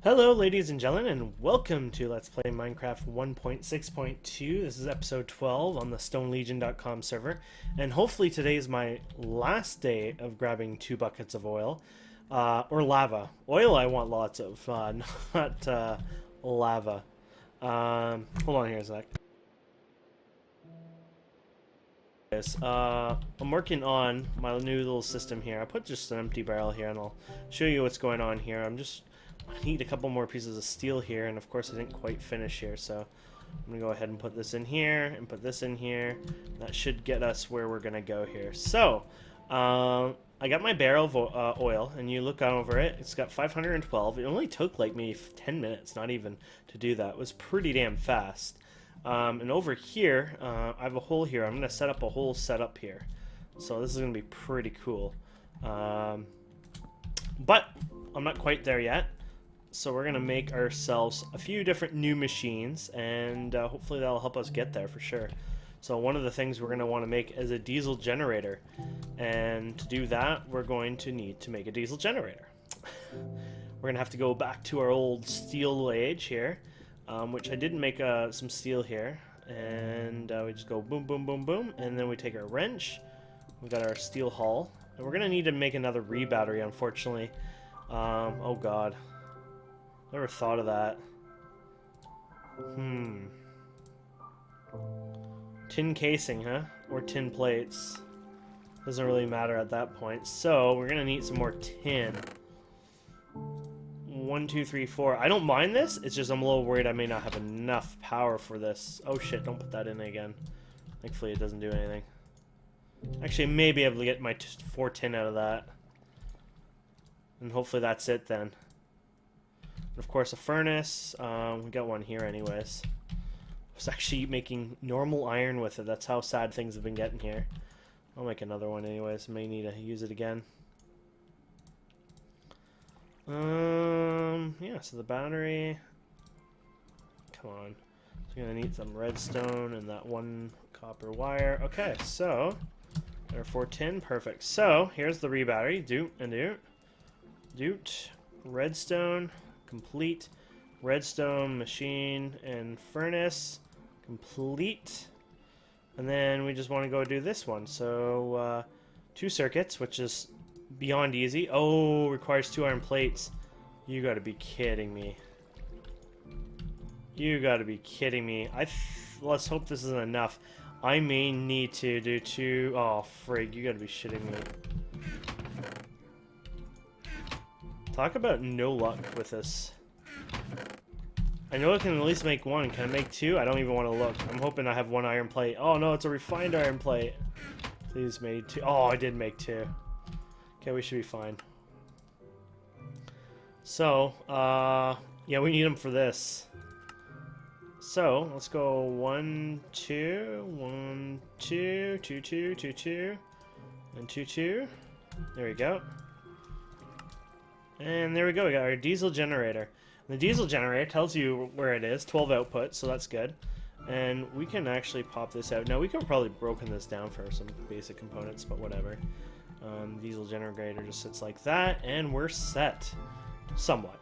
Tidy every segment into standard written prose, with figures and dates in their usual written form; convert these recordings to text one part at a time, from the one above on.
Hello, ladies and gentlemen, and welcome to Let's Play Minecraft 1.6.2. This is episode 12 on the StoneLegion.com server, and hopefully today is my last day of grabbing 2 buckets of oil, or lava. Oil I want lots of, not lava. Hold on here a sec. I'm working on my new little system here. I put just an empty barrel here, and I'll show you what's going on here. I need a couple more pieces of steel here, and of course I didn't quite finish here, so I'm gonna go ahead and put this in here and put this in here. That should get us where we're gonna go here. So I got my barrel of oil, and you look over it, it's got 512. It only took like maybe 10 minutes, not even, to do that. It was pretty damn fast. And over here I have a hole here. I'm gonna set up a whole setup here, so this is gonna be pretty cool. But I'm not quite there yet. So we're going to make ourselves a few different new machines, and hopefully that'll help us get there for sure. So one of the things we're going to want to make is a diesel generator. And to do that, we're going to need to make a diesel generator. We're going to have to go back to our old steel age here, which I did make some steel here. And we just go boom, boom, boom, boom. And then we take our wrench. We got our steel hull. And we're going to need to make another re-battery, unfortunately. Oh god. Never thought of that. Tin casing, huh? Or tin plates. Doesn't really matter at that point. So, we're gonna need some more tin. 1, 2, 3, 4. I don't mind this, it's just I'm a little worried I may not have enough power for this. Oh shit, don't put that in again. Thankfully it doesn't do anything. Actually, I may be able to get my 4 tin out of that. And hopefully that's it then. Of course, a furnace. We got one here anyways. I was actually making normal iron with it. That's how sad things have been getting here. I'll make another one anyways. May need to use it again. Yeah, so the battery. Come on. So we're going to need some redstone and that 1 copper wire. Okay, so therefore tin. Perfect. So here's the re-battery. Doot and doot. Doot. Redstone. Complete. Redstone, machine, and furnace. Complete. And then we just want to go do this one. So, 2 circuits, which is beyond easy. Oh, requires 2 iron plates. You gotta be kidding me. You gotta be kidding me. Let's hope this isn't enough. I may need to do 2... Oh, frig, you gotta be shitting me. Talk about no luck with this. I know I can at least make 1. Can I make 2? I don't even want to look. I'm hoping I have 1 iron plate. Oh no, it's a refined iron plate. Please made 2. Oh, I did make 2. Okay, we should be fine. So, yeah, we need them for this. So, let's go 1, 2, 1, 2, 2, 2, 2, 2, and 2, 2. There we go. And there we go, we got our diesel generator. The diesel generator tells you where it is, 12 output, so that's good. And we can actually pop this out. Now, we could have probably broken this down for some basic components, but whatever. Diesel generator just sits like that, and we're set. Somewhat.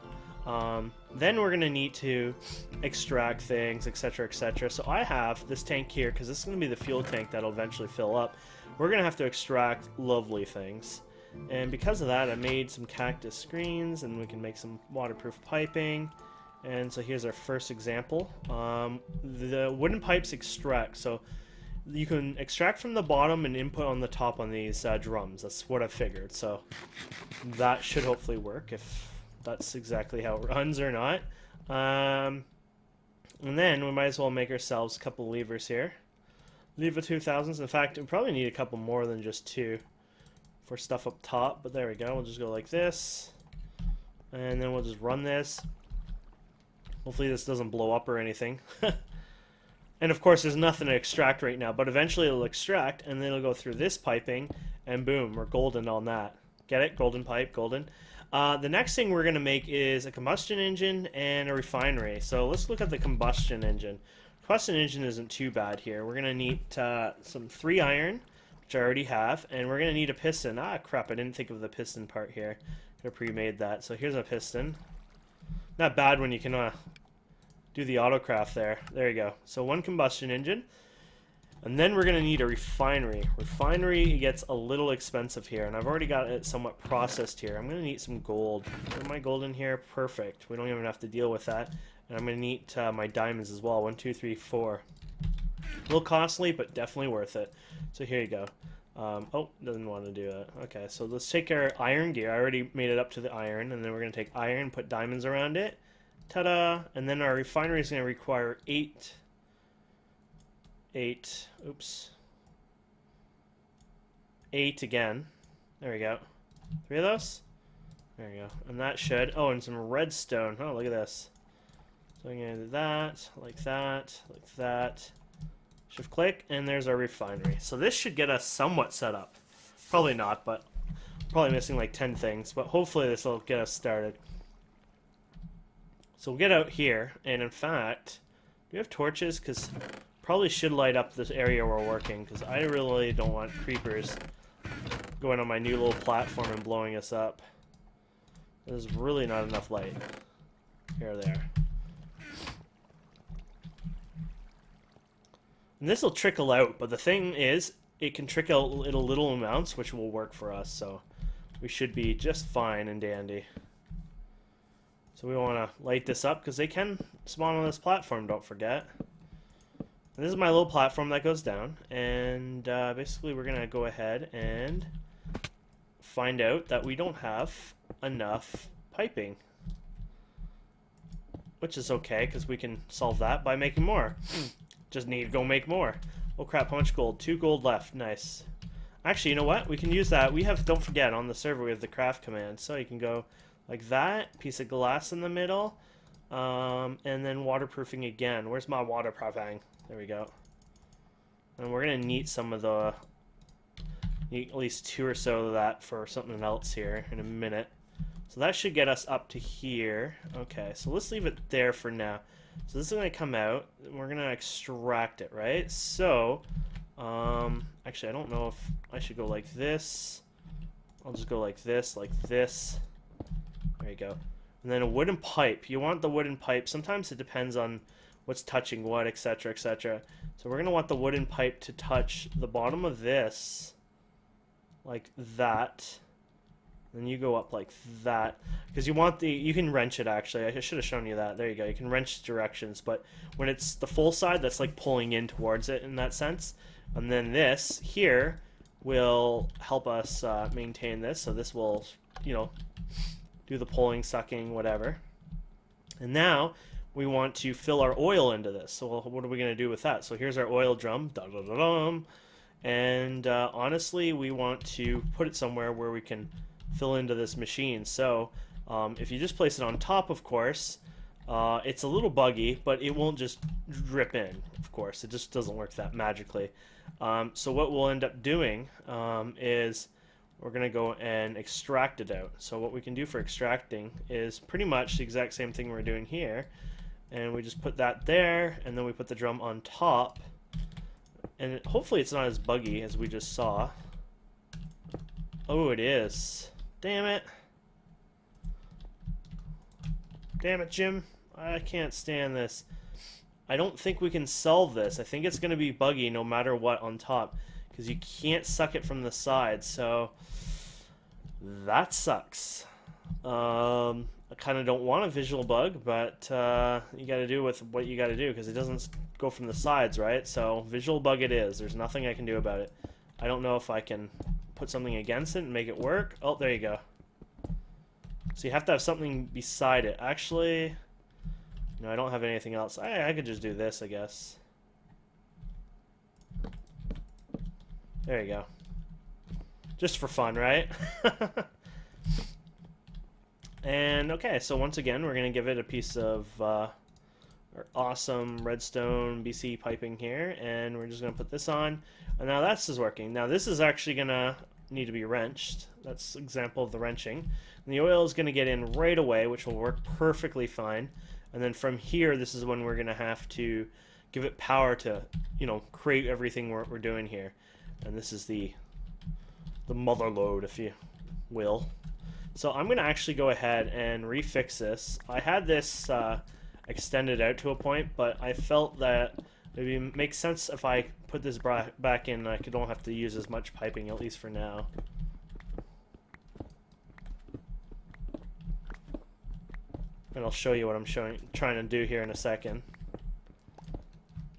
Then we're going to need to extract things, etc., etc. So I have this tank here, because this is going to be the fuel tank that'll eventually fill up. We're going to have to extract lovely things. And because of that, I made some cactus screens, and we can make some waterproof piping. And so here's our first example. The wooden pipes extract, so you can extract from the bottom and input on the top on these drums. That's what I figured. So that should hopefully work, if that's exactly how it runs or not. And then we might as well make ourselves a couple levers here. Lever 2000s. In fact, we probably need a couple more than just 2. For stuff up top, but there we go. We'll just go like this, and then we'll just run this. Hopefully this doesn't blow up or anything. And of course there's nothing to extract right now, but eventually it'll extract, and then it'll go through this piping, and boom, we're golden on that. Get it? Golden pipe, golden. The next thing we're going to make is a combustion engine and a refinery. So let's look at the combustion engine. Combustion engine isn't too bad here. We're going to need some 3 iron, which I already have, and we're going to need a piston. Ah, crap, I didn't think of the piston part here. Could have pre-made that. So here's a piston. Not bad when you can do the autocraft there. There you go. So one combustion engine. And then we're going to need a refinery. Refinery gets a little expensive here, and I've already got it somewhat processed here. I'm going to need some gold. Put my gold in here. Perfect. We don't even have to deal with that. And I'm going to need my diamonds as well. 1, 2, 3, 4. A little costly, but definitely worth it. So here you go. Oh, doesn't want to do that. Okay, so let's take our iron gear. I already made it up to the iron, and then we're going to take iron, put diamonds around it. Ta-da! And then our refinery is going to require 8, oops. 8 again. There we go. 3 of those? There we go. And that should, oh, and some redstone. Oh, look at this. So I'm going to do that, like that, like that. Shift click, and there's our refinery. So this should get us somewhat set up. Probably not, but probably missing like 10 things, but hopefully this will get us started. So we'll get out here, and in fact, do we have torches? Because probably should light up this area we're working, because I really don't want creepers going on my new little platform and blowing us up. There's really not enough light. Here or there. And this will trickle out, but the thing is, it can trickle in little amounts, which will work for us, so we should be just fine and dandy. So we want to light this up, because they can spawn on this platform, don't forget. And this is my little platform that goes down, and basically we're going to go ahead and find out that we don't have enough piping. Which is okay, because we can solve that by making more. Just need to go make more. Oh crap, how much gold? 2 gold left. Nice. Actually, you know what? We can use that. We have, don't forget, on the server we have the craft command. So you can go like that, piece of glass in the middle, and then waterproofing again. Where's my waterproofing? There we go. And we're going to need some of the, need at least 2 or so of that for something else here in a minute. So that should get us up to here. Okay, so let's leave it there for now. So this is going to come out, and we're going to extract it, right? So, actually, I don't know if I should go like this. I'll just go like this, like this. There you go. And then a wooden pipe. You want the wooden pipe. Sometimes it depends on what's touching what, etc., etc. So we're going to want the wooden pipe to touch the bottom of this, like that. Then you go up like that, because you want the, you can wrench it actually. I should have shown you that. There you go. You can wrench directions, but when it's the full side, that's like pulling in towards it in that sense. And then this here will help us maintain this. So this will, you know, do the pulling, sucking, whatever. And now we want to fill our oil into this. So what are we going to do with that? So here's our oil drum. Da-da-da-dum. And honestly, we want to put it somewhere where we can fill into this machine. So if you just place it on top, of course, it's a little buggy, but it won't just drip in, of course. It just doesn't work that magically. So what we'll end up doing is we're going to go and extract it out. So what we can do for extracting is pretty much the exact same thing we're doing here. And we just put that there, and then we put the drum on top. And hopefully it's not as buggy as we just saw. Oh, it is. Damn it. Damn it, Jim. I can't stand this. I don't think we can solve this. I think it's going to be buggy no matter what on top, because you can't suck it from the side, so that sucks. I kind of don't want a visual bug, but you got to do with what you got to do, because it doesn't go from the sides, right? So visual bug it is. There's nothing I can do about it. I don't know if I can put something against it and make it work. Oh, there you go. So you have to have something beside it. Actually, no, I don't have anything else. I could just do this, I guess. There you go. Just for fun, right? And okay, so once again, we're going to give it a piece of our awesome redstone BC piping here, and we're just going to put this on. And now this is working. Now this is actually going to need to be wrenched. That's an example of the wrenching. And the oil is going to get in right away, which will work perfectly fine. And then from here, this is when we're going to have to give it power to, you know, create everything we're doing here. And this is the mother load, if you will. So I'm going to actually go ahead and refix this. I had this extended out to a point, but I felt that maybe it makes sense if I put this back in. I don't have to use as much piping, at least for now. And I'll show you what I'm trying to do here in a second.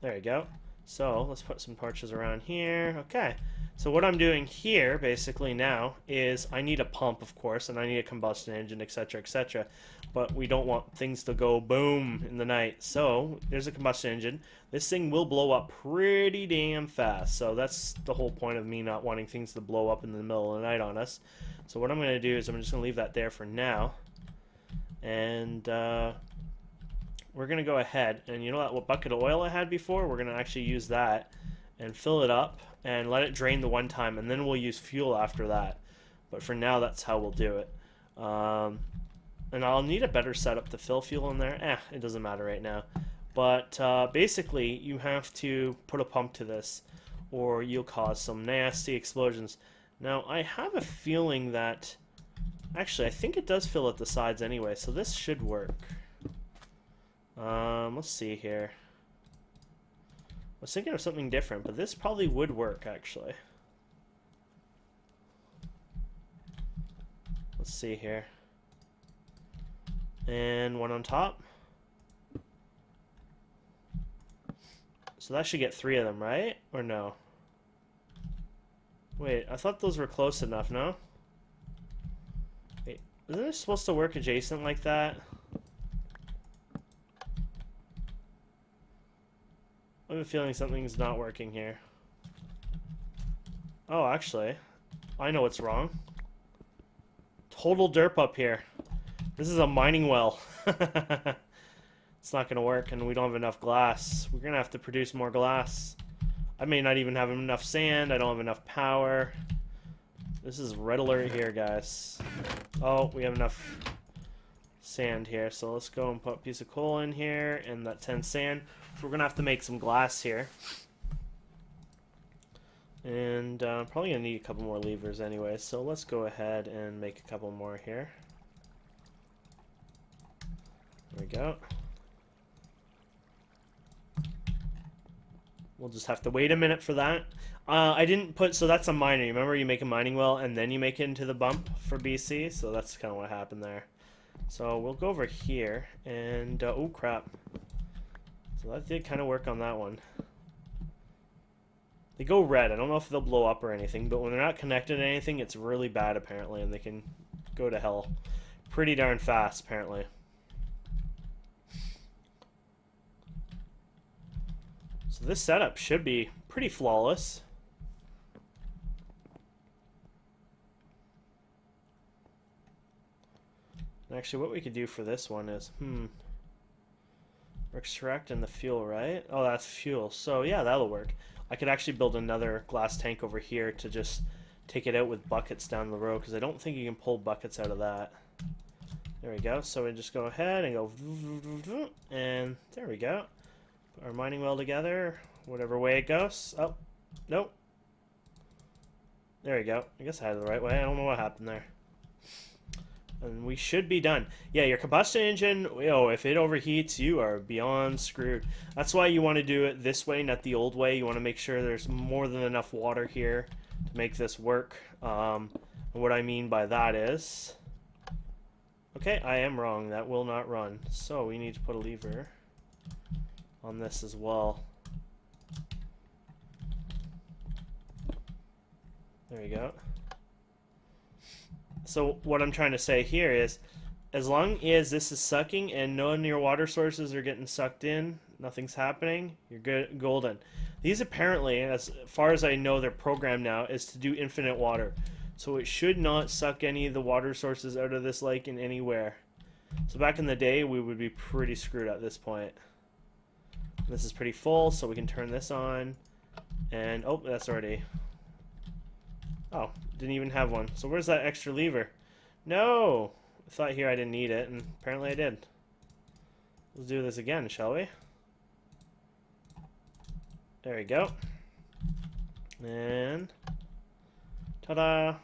There you go. So let's put some torches around here. Okay. So what I'm doing here basically now is I need a pump, of course, and I need a combustion engine, etc., etc. But we don't want things to go boom in the night. So there's a combustion engine. This thing will blow up pretty damn fast. So that's the whole point of me not wanting things to blow up in the middle of the night on us. So what I'm going to do is I'm just going to leave that there for now. And we're going to go ahead, and you know that what bucket of oil I had before? We're going to actually use that and fill it up and let it drain the one time, and then we'll use fuel after that. But for now, that's how we'll do it. And I'll need a better setup to fill fuel in there. It doesn't matter right now. But basically, you have to put a pump to this, or you'll cause some nasty explosions. Now, I have a feeling that... Actually, I think it does fill at the sides anyway, so this should work. Let's see here. I was thinking of something different, but this probably would work, actually. Let's see here. And one on top. So that should get 3 of them, right? Or no? Wait, I thought those were close enough, no? Wait, isn't it supposed to work adjacent like that? I have a feeling something's not working here. Oh, actually, I know what's wrong. Total derp up here. This is a mining well. It's not going to work, and we don't have enough glass. We're going to have to produce more glass. I may not even have enough sand. I don't have enough power. This is red alert here, guys. Oh, we have enough sand here, so let's go and put a piece of coal in here and that 10 sand. So we're gonna have to make some glass here, and probably gonna need a couple more levers anyway, so let's go ahead and make a couple more here. There we go. We'll just have to wait a minute for that. I didn't put, so that's a miner. Remember, you make a mining well and then you make it into the bump for BC, so that's kind of what happened there. So we'll go over here, and oh crap. So that did kind of work on that one. They go red. I don't know if they'll blow up or anything, but when they're not connected to anything, it's really bad apparently, and they can go to hell pretty darn fast apparently. So this setup should be pretty flawless. Actually, what we could do for this one is, we're extracting the fuel, right? Oh, that's fuel. So yeah, that'll work. I could actually build another glass tank over here to just take it out with buckets down the road, because I don't think you can pull buckets out of that. There we go. So we just go ahead and go, and there we go. Put our mining well together, whatever way it goes. Oh, nope. There we go. I guess I had it the right way. I don't know what happened there. And we should be done. Yeah, your combustion engine, if it overheats, you are beyond screwed. That's why you want to do it this way, not the old way. You want to make sure there's more than enough water here to make this work. And what I mean by that is... Okay, I am wrong. That will not run. So we need to put a lever on this as well. There we go. So what I'm trying to say here is, as long as this is sucking and none of your water sources are getting sucked in, nothing's happening, you're good, golden. These apparently, as far as I know, they're programmed now, is to do infinite water. So it should not suck any of the water sources out of this lake in anywhere. So back in the day, we would be pretty screwed at this point. This is pretty full, so we can turn this on. And, oh, that's already... Oh, didn't even have one. So where's that extra lever? No! I thought here I didn't need it, and apparently I did. Let's do this again, shall we? There we go. And... ta-da!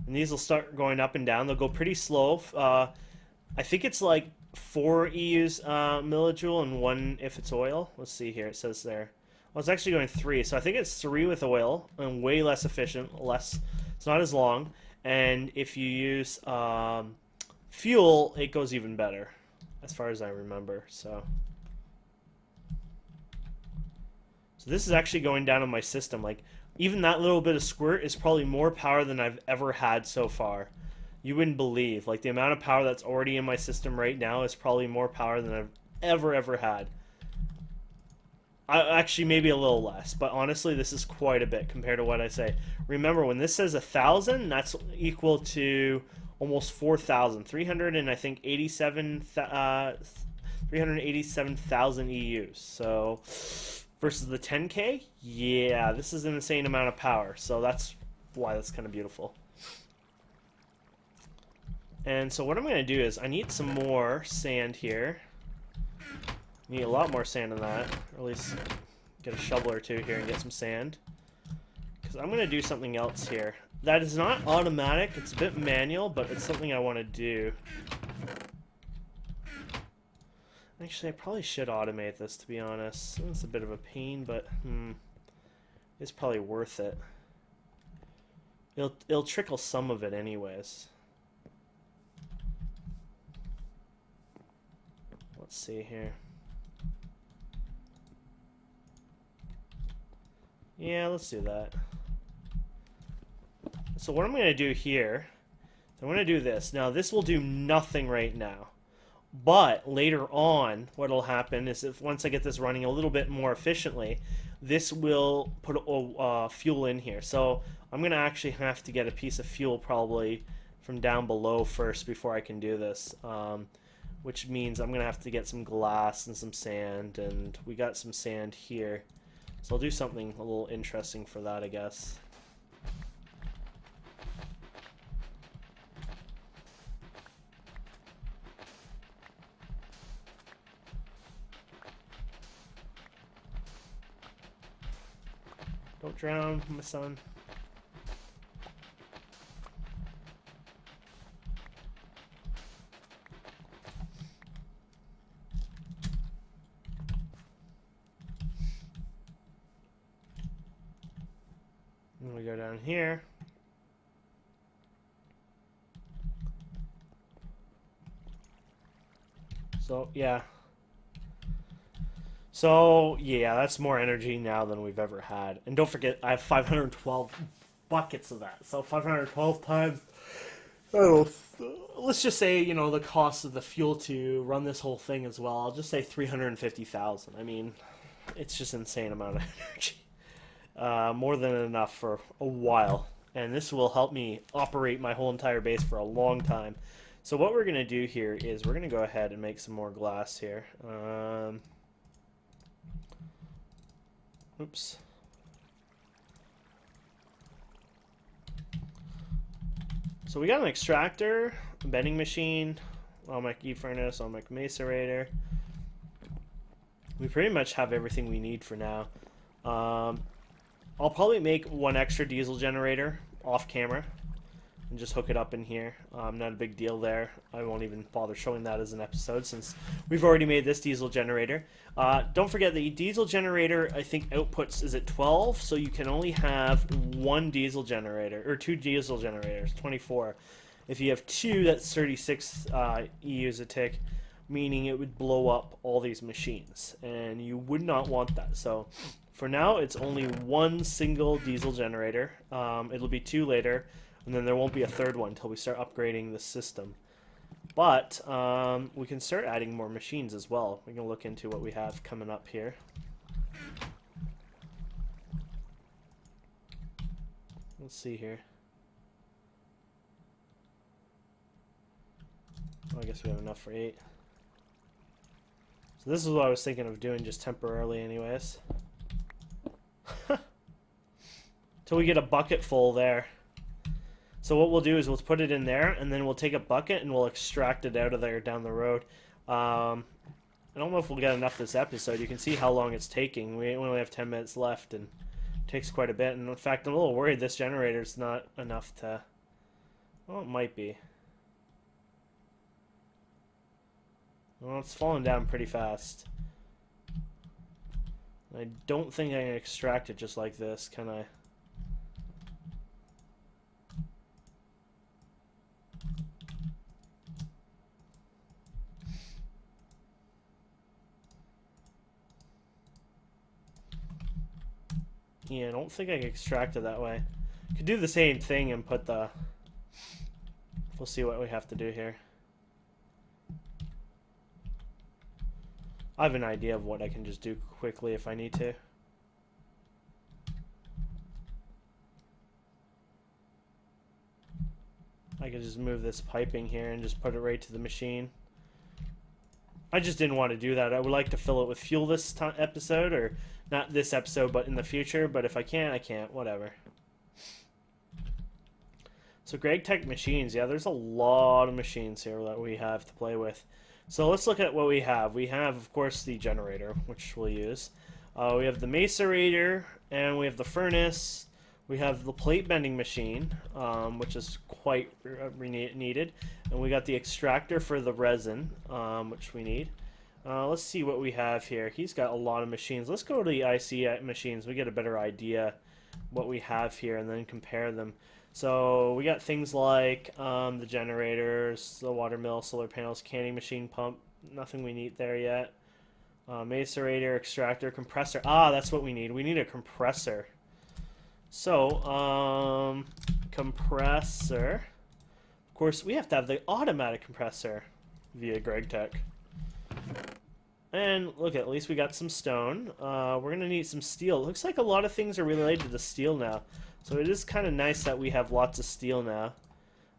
And these will start going up and down. They'll go pretty slow. I think it's like 4 EUs millijoule and 1 if it's oil. Let's see here. It says there. Well, it's actually going 3. So I think it's 3 with oil and way less efficient. Less. It's not as long. And if you use fuel, it goes even better, as far as I remember. So this is actually going down on my system. Like, even that little bit of squirt is probably more power than I've ever had so far. You wouldn't believe. Like, the amount of power that's already in my system right now is probably more power than I've ever had. Actually, maybe a little less, but honestly, this is quite a bit compared to what I say. Remember, when this says 1,000, that's equal to almost 4,000. 300 and I think 387,000 EUs. So versus the 10K, yeah, this is an insane amount of power. So that's why that's kind of beautiful. And so what I'm going to do is I need some more sand here. Need a lot more sand than that, or at least get a shovel or two here and get some sand. Because I'm going to do something else here. That is not automatic, it's a bit manual, but it's something I want to do. Actually, I probably should automate this, to be honest. It's a bit of a pain, but it's probably worth it. It'll trickle some of it anyways. Let's see here. Yeah, let's do that. So what I'm going to do here, I'm going to do this. Now, this will do nothing right now. But later on, what will happen is if once I get this running a little bit more efficiently, this will put fuel in here. So I'm going to actually have to get a piece of fuel probably from down below first before I can do this. Which means I'm going to have to get some glass and some sand, and we got some sand here. So I'll do something a little interesting for that, I guess. Don't drown, my son. We go down here. So, yeah. So, yeah, that's more energy now than we've ever had. And don't forget, I have 512 buckets of that. So 512 times, I don't know, let's just say, you know, the cost of the fuel to run this whole thing as well. I'll just say 350,000. I mean, it's just an insane amount of energy. More than enough for a while, and this will help me operate my whole entire base for a long time. So what we're going to do here is we're going to go ahead and make some more glass here. Oops. So we got an extractor, a bending machine, Almec E-furnace, Almec macerator. We pretty much have everything we need for now. I'll probably make one extra diesel generator off camera and just hook it up in here. Not a big deal there. I won't even bother showing that as an episode since we've already made this diesel generator. Don't forget the diesel generator, I think outputs is at 12, so you can only have one diesel generator, or 2 diesel generators, 24. If you have 2, that's 36 EUs a tick, meaning it would blow up all these machines, and you would not want that. So for now, it's only one single diesel generator. It'll be 2 later, and then there won't be a third one until we start upgrading the system. But we can start adding more machines as well. We can look into what we have coming up here. Let's see here. Well, I guess we have enough for 8. So this is what I was thinking of doing just temporarily anyways. Till we get a bucket full there. So what we'll do is we'll put it in there, and then we'll take a bucket and we'll extract it out of there down the road. I don't know if we'll get enough this episode. You can see how long it's taking. We only have 10 minutes left, and it takes quite a bit. And in fact, I'm a little worried this generator's not enough to Well, it might be. Well, it's falling down pretty fast. I don't think I can extract it just like this, can I? Yeah, I don't think I can extract it that way. Could do the same thing and put the... We'll see what we have to do here. I have an idea of what I can just do quickly if I need to. I could just move this piping here and just put it right to the machine. I just didn't want to do that. I would like to fill it with fuel this episode, or not this episode, but in the future. But if I can't, I can't. Whatever. So GregTech machines, yeah, there's a lot of machines here that we have to play with. So let's look at what we have. We have, of course, the generator, which we'll use. We have the macerator, and we have the furnace. We have the plate bending machine, which is quite needed. And we got the extractor for the resin, which we need. Let's see what we have here. He's got a lot of machines. Let's go to the IC machines. We get a better idea what we have here and then compare them. So we got things like the generators, the water mill, solar panels, canning machine, pump. Nothing we need there yet. Macerator, extractor, compressor. Ah, that's what we need. We need a compressor. So, compressor. Of course, we have to have the automatic compressor via GregTech. And look, at least we got some stone. We're going to need some steel. Looks like a lot of things are related to steel now. So it is kind of nice that we have lots of steel now.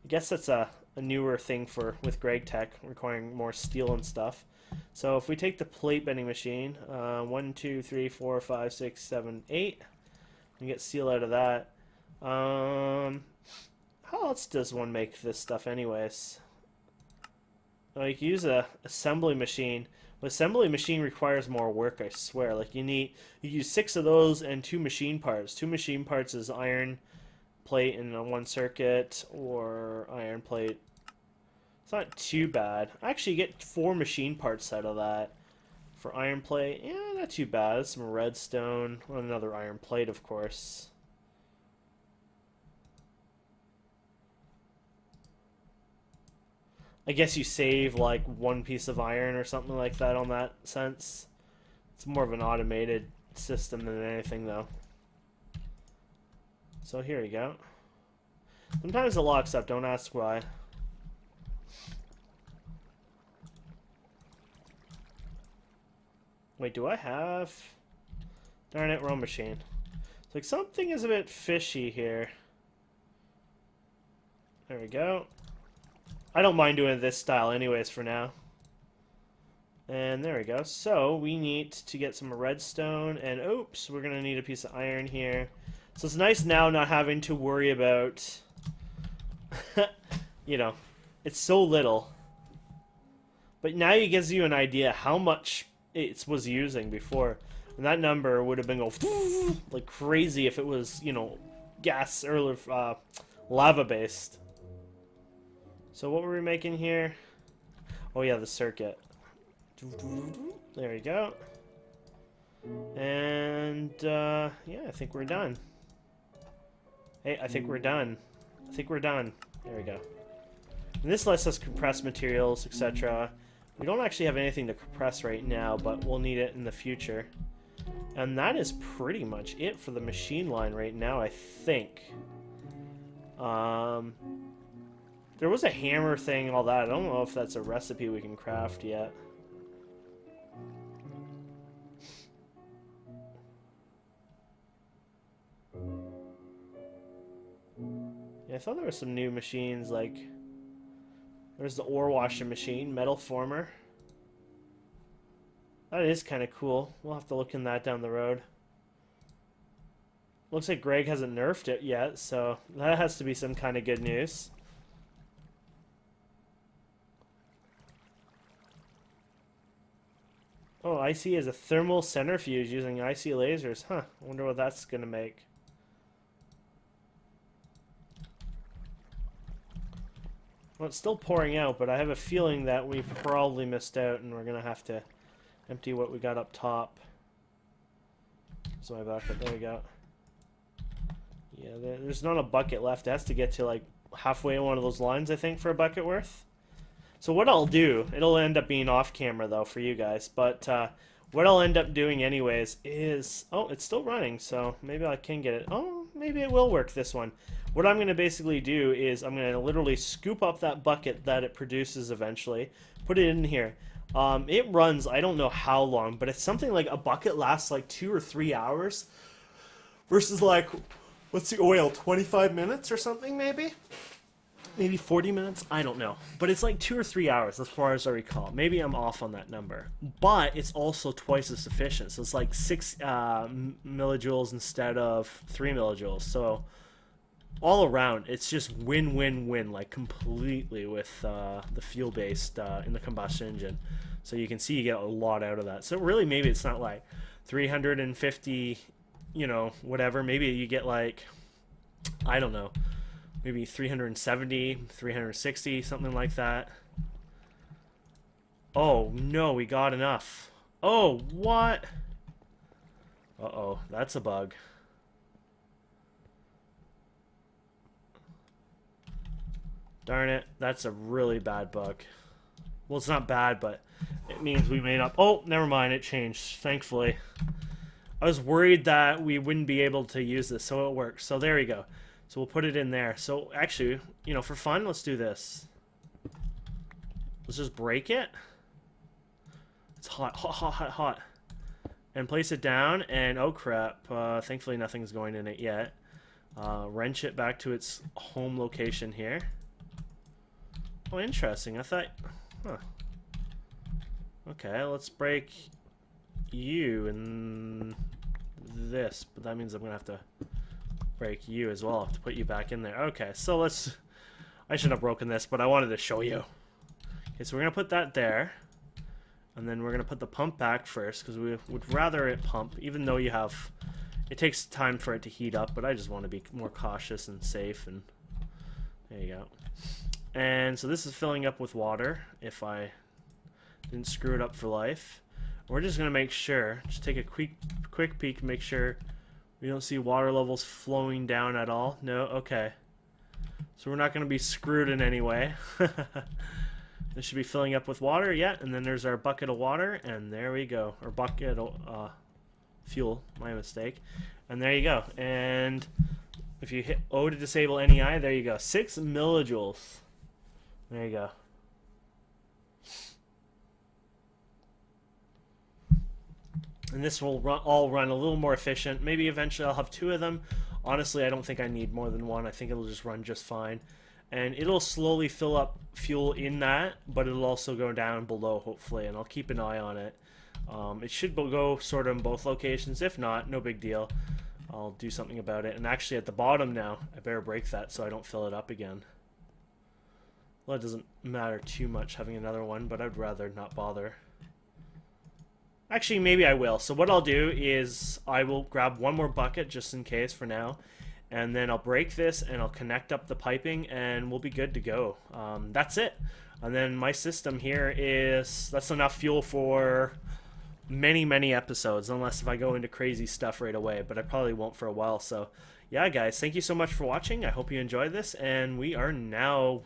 I guess that's a newer thing with GregTech, requiring more steel and stuff. So if we take the plate bending machine, 1, 2, 3, 4, 5, 6, 7, 8, we get steel out of that. How else does one make this stuff anyways? You can use a assembly machine. But assembly machine requires more work, I swear. Like you use 6 of those and 2 machine parts. 2 machine parts is iron plate in one circuit, or iron plate. It's not too bad. Actually, you get 4 machine parts out of that. For iron plate, yeah, not too bad. Some redstone, well, another iron plate, of course. I guess you save like 1 piece of iron or something like that on that sense. It's more of an automated system than anything, though. So here you go. Sometimes it locks up, don't ask why. Wait, do I have... Darn it, wrong machine. It's like something is a bit fishy here. There we go. I don't mind doing this style anyways for now. And there we go. So we need to get some redstone, and oops, we're gonna need a piece of iron here. So it's nice now not having to worry about, you know, it's so little. But now it gives you an idea how much it was using before. And that number would have been going like crazy if it was, you know, gas or lava based. So what were we making here? Oh yeah, the circuit. There we go. And yeah, I think we're done. Hey, I think we're done. I think we're done. There we go. And this lets us compress materials, etc. We don't actually have anything to compress right now, but we'll need it in the future. And that is pretty much it for the machine line right now, I think. There was a hammer thing and all that. I don't know if that's a recipe we can craft yet. Yeah, I thought there were some new machines, like... There's the ore washing machine, metal former. That is kind of cool. We'll have to look in that down the road. Looks like Greg hasn't nerfed it yet, so that has to be some kind of good news. Oh, IC is a thermal centrifuge using IC lasers. Huh, I wonder what that's going to make. Well, it's still pouring out, but I have a feeling that we probably missed out, and we're gonna have to empty what we got up top. So my bucket, there we go. Yeah, there's not a bucket left. It has to get to like halfway in one of those lines, I think, for a bucket worth. So what I'll do, it'll end up being off camera though for you guys, but what I'll end up doing anyways is, oh, it's still running, so maybe I can get it. Oh, maybe it will work this one. What I'm going to basically do is I'm going to literally scoop up that bucket that it produces eventually, put it in here. It runs, I don't know how long, but it's something like a bucket lasts like 2 or 3 hours versus like, what's the oil, 25 minutes or something maybe? Maybe 40 minutes? I don't know. But it's like 2 or 3 hours as far as I recall. Maybe I'm off on that number. But it's also twice as efficient. So it's like 6 millijoules instead of 3 millijoules. So all around, it's just win-win-win, like completely with the fuel-based in the combustion engine. So you can see you get a lot out of that. So really maybe it's not like 350, you know, whatever. Maybe you get like, I don't know, maybe 370, 360, something like that. Oh, no, we got enough. Oh, what? Uh-oh, that's a bug. Darn it, that's a really bad bug. Well, it's not bad, but it means we made up. Oh, never mind, it changed, thankfully. I was worried that we wouldn't be able to use this, so it works. So there we go. So we'll put it in there. So actually, you know, for fun, let's do this. Let's just break it. It's hot, hot, hot, hot, hot. And place it down, and oh crap, thankfully nothing's going in it yet. Wrench it back to its home location here. Oh, interesting. I thought, huh. Okay, let's break you and this, but that means I'm gonna have to break you as well to put you back in there. Okay, so let's, I should have broken this, but I wanted to show you. Okay, so we're gonna put that there, and then we're gonna put the pump back first because we would rather it pump, even though you have, it takes time for it to heat up, but I just want to be more cautious and safe. And there you go. And so this is filling up with water if I didn't screw it up for life. We're just gonna make sure, just take a quick peek, make sure we don't see water levels flowing down at all. No, okay. So we're not gonna be screwed in any way. This should be filling up with water, yeah, and then there's our bucket of water, and there we go. Or bucket of fuel, my mistake. And there you go. And if you hit O to disable NEI, there you go. 6 millijoules. There you go. And this will all run a little more efficient. Maybe eventually I'll have 2 of them. Honestly, I don't think I need more than 1. I think it'll just run just fine. And it'll slowly fill up fuel in that, but it'll also go down below, hopefully, and I'll keep an eye on it. It should go sort of in both locations. If not, no big deal. I'll do something about it. And actually at the bottom now, I better break that so I don't fill it up again. Well, it doesn't matter too much having another one, but I'd rather not bother. Actually, maybe I will. So what I'll do is I will grab one more bucket just in case for now, and then I'll break this and I'll connect up the piping and we'll be good to go. That's it. And then my system here is, that's enough fuel for many episodes, unless if I go into crazy stuff right away, but I probably won't for a while. So yeah, guys, thank you so much for watching. I hope you enjoyed this, and we are now,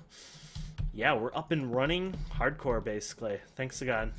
yeah, we're up and running hardcore basically. Thanks again.